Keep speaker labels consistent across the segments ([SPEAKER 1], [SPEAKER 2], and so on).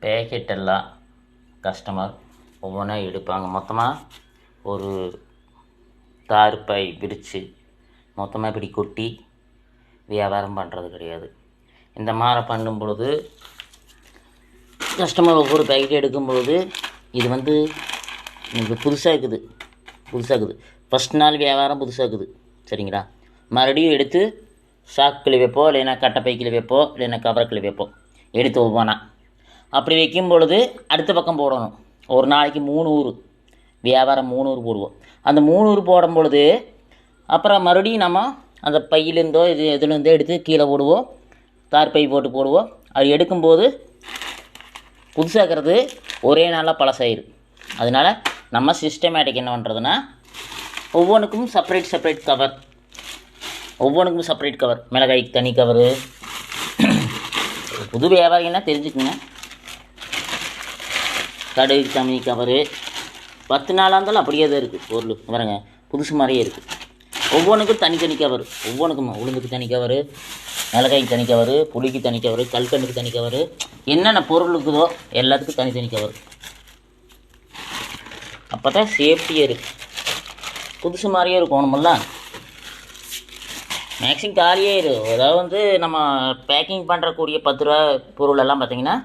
[SPEAKER 1] Packet எல்லாம் customer ஒவ்வொன்றா எடுப்பாங்க. மொத்தமாக ஒரு தார்பை விரித்து மொத்தமாக இப்படி கொட்டி வியாபாரம் பண்ணுறது கிடையாது. இந்த மாதிரி பண்ணும் பொழுது கஸ்டமர் ஒவ்வொரு பேக்கெட் எடுக்கும்பொழுது இது வந்து எனக்கு புதுசாக இருக்குது. ஃபஸ்ட் நாள் வியாபாரம் புதுசாக இருக்குது, சரிங்களா? மறுபடியும் எடுத்து சாக்கில் வைப்போம், இல்லைன்னா கட்டைப்பைக்கில் வைப்போம், இல்லைன்னா கவரக்கில் வைப்போம். எடுத்து ஒவ்வொன்றா அப்படி வைக்கும் பொழுது அடுத்த பக்கம் போடணும். ஒரு நாளைக்கு 300 வியாபாரம் 300 போடுவோம். அந்த 300 போடும் பொழுது அப்புறம் மறுபடியும் நம்ம அந்த பையிலேருந்தோ எதுலேருந்தோ எடுத்து கீழே போடுவோம், தார் பை போட்டு போடுவோம். அது எடுக்கும்போது புதுசாகிறது ஒரே நாளாக பழசாயிரும். அதனால் நம்ம சிஸ்டமேட்டிக் என்ன பண்ணுறதுன்னா ஒவ்வொன்றுக்கும் செப்பரேட் கவர், மிளகாய்க்கு தனி கவரு. புது வியாபாரிகள்னா தெரிஞ்சுக்குங்க. கடுகு தனி கவரு, 10 நாளாக இருந்தாலும் அப்படியே தான் இருக்குது பொருள். பாருங்க, புதுசு மாதிரியே இருக்குது. ஒவ்வொன்றுக்கும் தனி கவர், ஒவ்வொன்றுக்கும் உளுந்துக்கு தனி கவரு, மிளகாய்க்கு தனி கவரு, புளிக்கு தனி கவரு, கல்கண்டுக்கு தனி கவரு, என்னென்ன பொருள் இருக்குதோ எல்லாத்துக்கும் தனி கவர். அப்போ தான் சேஃப்டியாக இருக்குது. புதுசு மாதிரியே இருக்கணுமில்ல. மேக்ஸிமம் காலியாயிரு. அதாவது வந்து நம்ம பேக்கிங் பண்ணுறக்கூடிய 10 ரூபா பொருளெல்லாம் பார்த்திங்கன்னா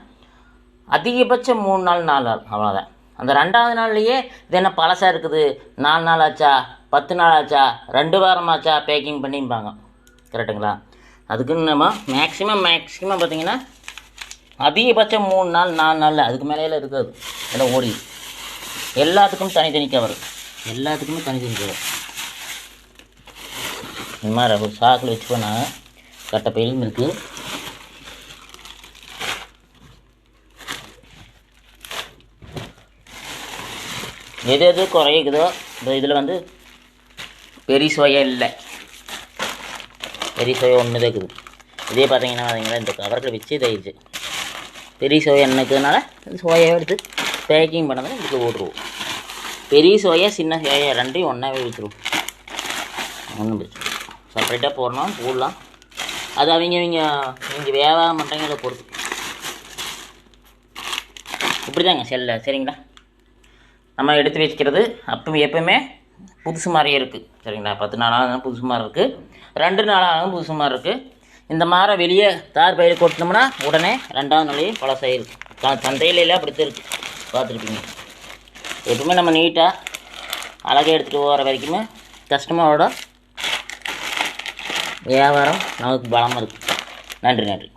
[SPEAKER 1] அதிகபட்சம் 3 நாள் 4 நாள் அவ்வளோதான். அந்த 2வது நாள்லேயே இது என்ன பழசாக இருக்குது, 4 நாள் ஆச்சா, 10 நாள் ஆச்சா, 2 வாரம் ஆச்சா பேக்கிங் பண்ணிப்பாங்க. கரெக்டுங்களா? அதுக்குன்னு நம்ம மேக்ஸிமம் பார்த்திங்கன்னா அதிகபட்சம் 3 நாள் 4 நாள், அதுக்கு மேலேயெல்லாம் இருக்காது. எல்லாம் ஓடி எல்லாத்துக்கும் தனி கவர், எல்லாத்துக்குமே தனி கவர். இந்த மாதிரி ஒரு சாக்கில் வச்சுப்போனா கட்டைப்பையிலும் இருக்குது. எது குறையுதோ இந்த இதில் வந்து பெரிய சோயா இல்லை, பெரிய சோயா ஒன்று தான் இருக்குது. இதே பார்த்தீங்கன்னா இந்த கவரில் வச்சு இதாகிடுச்சு. பெரிய சோயா என்ன இருக்கிறதுனால இந்த சோயாவை எடுத்து பேக்கிங் பண்ணதை இதுக்கு ஓட்டுருவோம். பெரிய சோயா சின்ன சோயா 2ஐயும் ஒன்றாவே வச்சுருவோம். ஒன்றும் பிரச்சனை செப்பரேட்டாக போடலாம். அது அவங்க வியாபாரம் பண்ணுறவங்கள பொறுத்து. இப்படி தாங்க சரிங்களா? நம்ம எடுத்து வச்சுக்கிறது எப்போவுமே புதுசு மாதிரியே இருக்குது, சரிங்களா? 10 நாளாக புதுசு மாதிரி இருக்குது, 2 நாளாக புதுசு மாதிரி இருக்குது. இந்த மாதிரி வெளியே தார் பையில் கொட்டினோம்னா உடனே 2வது நாளையே பழசாயிருக்கு. சந்தையிலலாம் அப்படித்தான் இருக்குது, பார்த்துருப்பீங்க. எப்பவுமே நம்ம நீட்டாக அழகாக எடுத்துகிட்டு போகிற வரைக்குமே கஸ்டமரோட வியாபாரம் நமக்கு பலமாக இருக்குது. நன்றி.